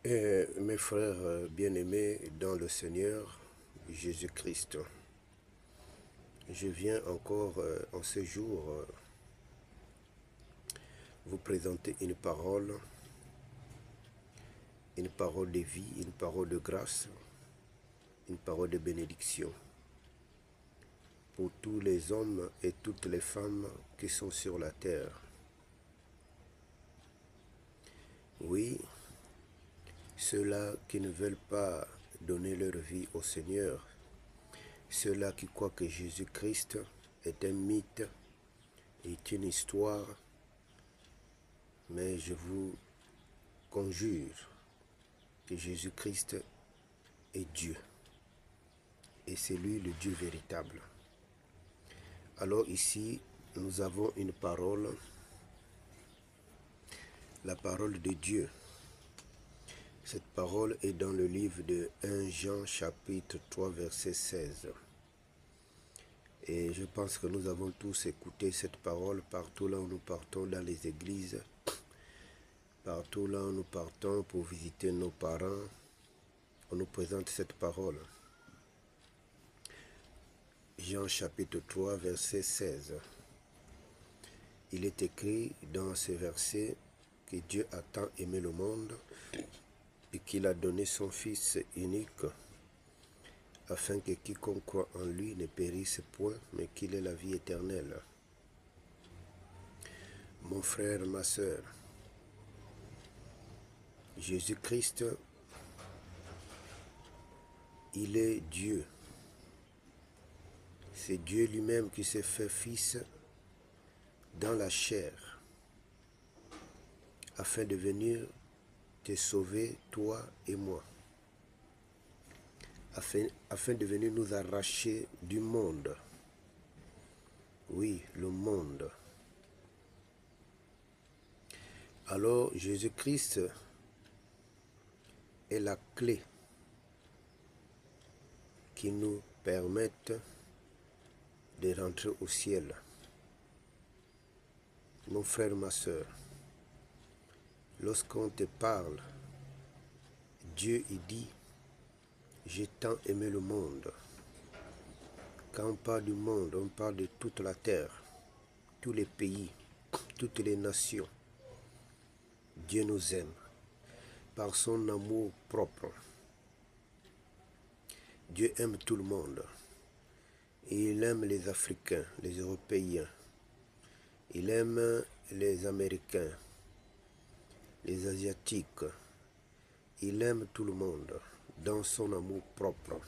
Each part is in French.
Mes frères bien-aimés dans le Seigneur Jésus-Christ, je viens encore en ce jour vous présenter une parole de vie, une parole de grâce, une parole de bénédiction pour tous les hommes et toutes les femmes qui sont sur la terre. Oui, ceux-là qui ne veulent pas donner leur vie au Seigneur, ceux-là qui croient que Jésus-Christ est un mythe, est une histoire, mais je vous conjure que Jésus-Christ est Dieu, et c'est lui le Dieu véritable. Alors ici, nous avons une parole, la parole de Dieu. Cette parole est dans le livre de 1 Jean chapitre 3 verset 16. Et je pense que nous avons tous écouté cette parole partout là où nous partons dans les églises, partout là où nous partons pour visiter nos parents, on nous présente cette parole. Jean chapitre 3 verset 16. Il est écrit dans ce verset que Dieu a tant aimé le monde et qu'il a donné son Fils unique afin que quiconque croit en lui ne périsse point, mais qu'il ait la vie éternelle. Mon frère, ma sœur, Jésus-Christ, il est Dieu. C'est Dieu lui-même qui s'est fait fils dans la chair, afin de venir te sauver, toi et moi, afin de venir nous arracher du monde. Oui, le monde. Alors Jésus-Christ est la clé qui nous permette de rentrer au ciel. Mon frère, ma soeur, lorsqu'on te parle, Dieu il dit, j'ai tant aimé le monde. Quand on parle du monde, on parle de toute la terre, tous les pays, toutes les nations. Dieu nous aime par son amour propre. Dieu aime tout le monde. Il aime les Africains, les Européens. Il aime les Américains, les Asiatiques. Il aime tout le monde dans son amour propre.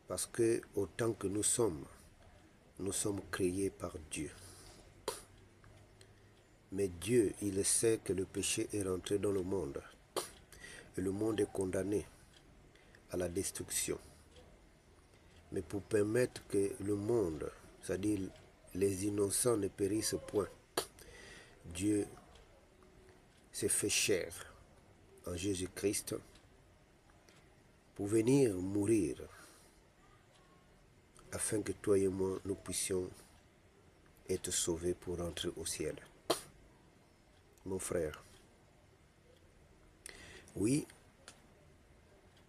Parce que autant que nous sommes créés par Dieu. Mais Dieu, il sait que le péché est rentré dans le monde. Et le monde est condamné à la destruction. Mais pour permettre que le monde, c'est-à-dire les innocents ne périssent point, Dieu s'est fait chair en Jésus-Christ pour venir mourir afin que toi et moi, nous puissions être sauvés pour rentrer au ciel. Mon frère, oui,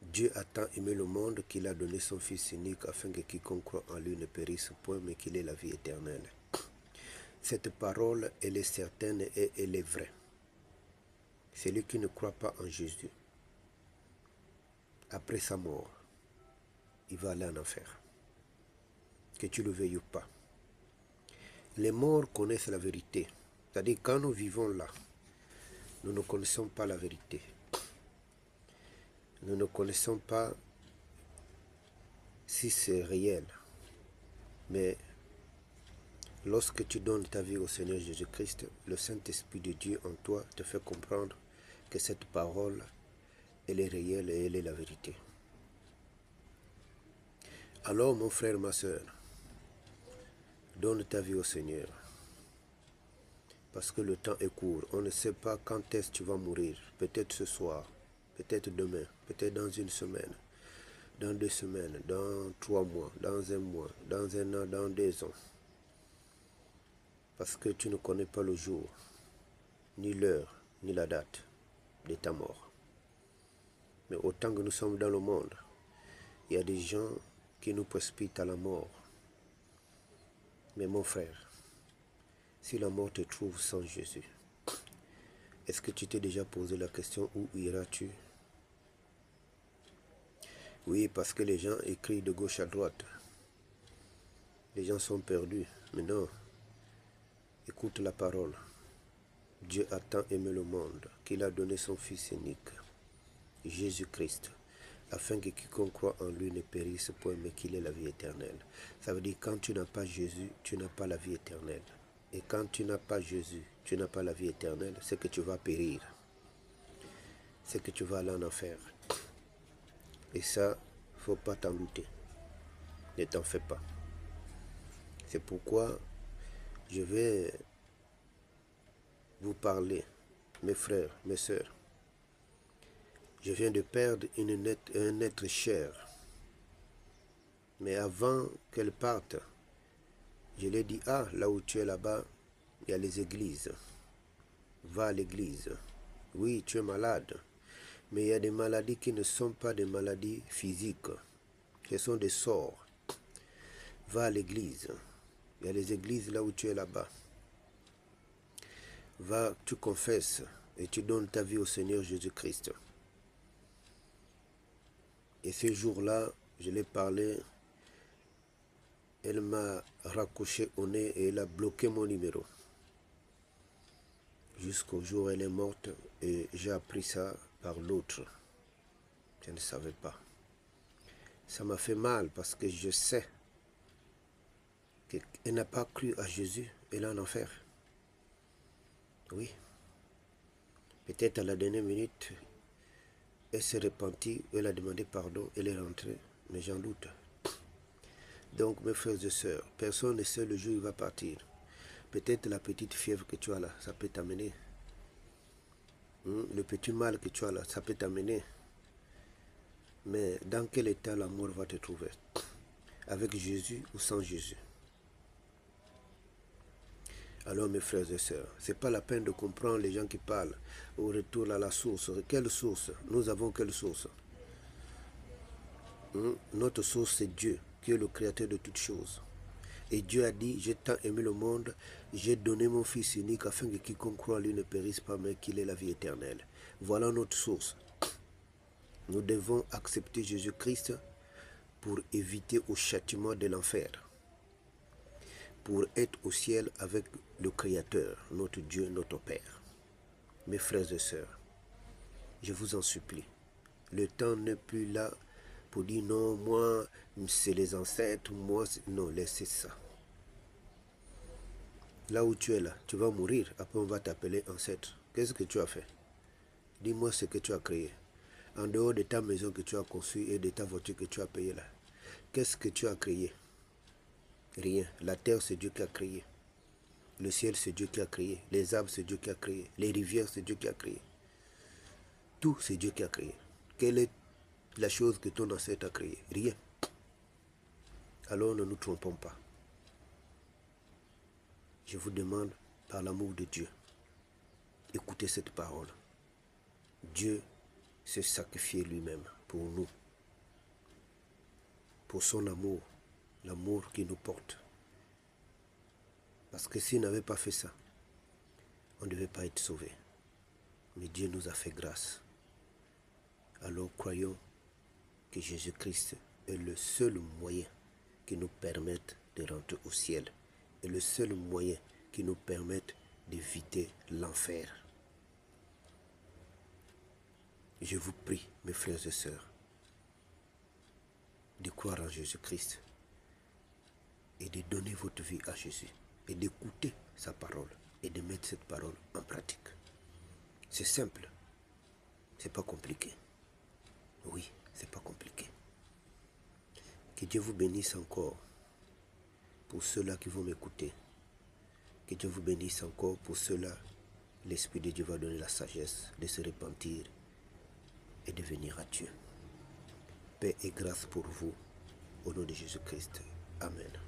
Dieu a tant aimé le monde qu'il a donné son Fils unique afin que quiconque croit en lui ne périsse point, mais qu'il ait la vie éternelle. Cette parole, elle est certaine et elle est vraie. Celui qui ne croit pas en Jésus, après sa mort, il va aller en enfer. Que tu le veuilles ou pas. Les morts connaissent la vérité. C'est-à-dire, quand nous vivons là, nous ne connaissons pas la vérité. Nous ne connaissons pas si c'est réel. Mais lorsque tu donnes ta vie au Seigneur Jésus-Christ, le Saint-Esprit de Dieu en toi te fait comprendre que cette parole, elle est réelle et elle est la vérité. Alors, mon frère, ma soeur, donne ta vie au Seigneur. Parce que le temps est court. On ne sait pas quand est-ce que tu vas mourir. Peut-être ce soir, peut-être demain, peut-être dans une semaine, dans 2 semaines, dans 3 mois, dans 1 mois, dans 1 an, dans 2 ans. Parce que tu ne connais pas le jour, ni l'heure, ni la date de ta mort. Mais autant que nous sommes dans le monde, il y a des gens qui nous précipitent à la mort. Mais mon frère, si la mort te trouve sans Jésus, est-ce que tu t'es déjà posé la question où iras-tu? Oui, parce que les gens écrivent de gauche à droite. Les gens sont perdus. Mais non, écoute la parole. Dieu a tant aimé le monde qu'il a donné son Fils unique, Jésus-Christ, afin que quiconque croit en lui ne périsse point, mais qu'il ait la vie éternelle. Ça veut dire que quand tu n'as pas Jésus, tu n'as pas la vie éternelle. Et quand tu n'as pas Jésus, tu n'as pas la vie éternelle, c'est que tu vas périr. C'est que tu vas aller en enfer. Et ça, il ne faut pas t'en douter. Ne t'en fais pas. C'est pourquoi je vais vous parler, mes frères, mes sœurs. Je viens de perdre un être cher. Mais avant qu'elle parte, je lui ai dit, ah, là où tu es là-bas, il y a les églises. Va à l'église. Oui, tu es malade. Mais il y a des maladies qui ne sont pas des maladies physiques. Ce sont des sorts. Va à l'église. Il y a les églises là où tu es là-bas. Va, tu confesses et tu donnes ta vie au Seigneur Jésus-Christ. Et ce jour-là, je l'ai parlé, elle m'a raccroché au nez et elle a bloqué mon numéro. Jusqu'au jour où elle est morte et j'ai appris ça par l'autre. Je ne savais pas. Ça m'a fait mal parce que je sais qu'elle n'a pas cru à Jésus, elle est en enfer. Oui. Peut-être à la dernière minute, elle s'est repentie, elle a demandé pardon, elle est rentrée, mais j'en doute. Donc, mes frères et sœurs, personne ne sait le jour où il va partir. Peut-être la petite fièvre que tu as là, ça peut t'amener. Le petit mal que tu as là, ça peut t'amener. Mais dans quel état la mort va te trouver? Avec Jésus ou sans Jésus? Alors mes frères et sœurs, ce n'est pas la peine de comprendre les gens qui parlent au retour à la source. Quelle source? Nous avons quelle source? Notre source c'est Dieu, qui est le créateur de toutes choses. Et Dieu a dit, j'ai tant aimé le monde, j'ai donné mon Fils unique afin que quiconque croit en lui ne périsse pas, mais qu'il ait la vie éternelle. Voilà notre source. Nous devons accepter Jésus-Christ pour éviter au châtiment de l'enfer, pour être au ciel avec le Créateur, notre Dieu, notre Père. Mes frères et sœurs, je vous en supplie, le temps n'est plus là pour dire non, moi, c'est les ancêtres, moi, non, laissez ça. Là où tu es là, tu vas mourir, après on va t'appeler ancêtre. Qu'est-ce que tu as fait? Dis-moi ce que tu as créé. En dehors de ta maison que tu as construite et de ta voiture que tu as payée là, qu'est-ce que tu as créé? Rien. La terre, c'est Dieu qui a créé. Le ciel, c'est Dieu qui a créé. Les arbres, c'est Dieu qui a créé. Les rivières, c'est Dieu qui a créé. Tout, c'est Dieu qui a créé. Quelle est la chose que ton ancêtre a créée? Rien. Alors ne nous trompons pas. Je vous demande, par l'amour de Dieu, écoutez cette parole. Dieu s'est sacrifié lui-même pour nous, pour son amour, l'amour qui nous porte. Parce que s'il n'avait pas fait ça, on ne devait pas être sauvé. Mais Dieu nous a fait grâce. Alors croyons que Jésus-Christ est le seul moyen qui nous permette de rentrer au ciel. Et le seul moyen qui nous permette d'éviter l'enfer. Je vous prie, mes frères et sœurs, de croire en Jésus-Christ et de donner votre vie à Jésus et d'écouter sa parole et de mettre cette parole en pratique. C'est simple, c'est pas compliqué. Oui, c'est pas compliqué. Que Dieu vous bénisse encore pour ceux-là qui vont m'écouter. Que Dieu vous bénisse encore pour ceux-là. L'Esprit de Dieu va donner la sagesse de se repentir et de venir à Dieu. Paix et grâce pour vous, au nom de Jésus-Christ. Amen.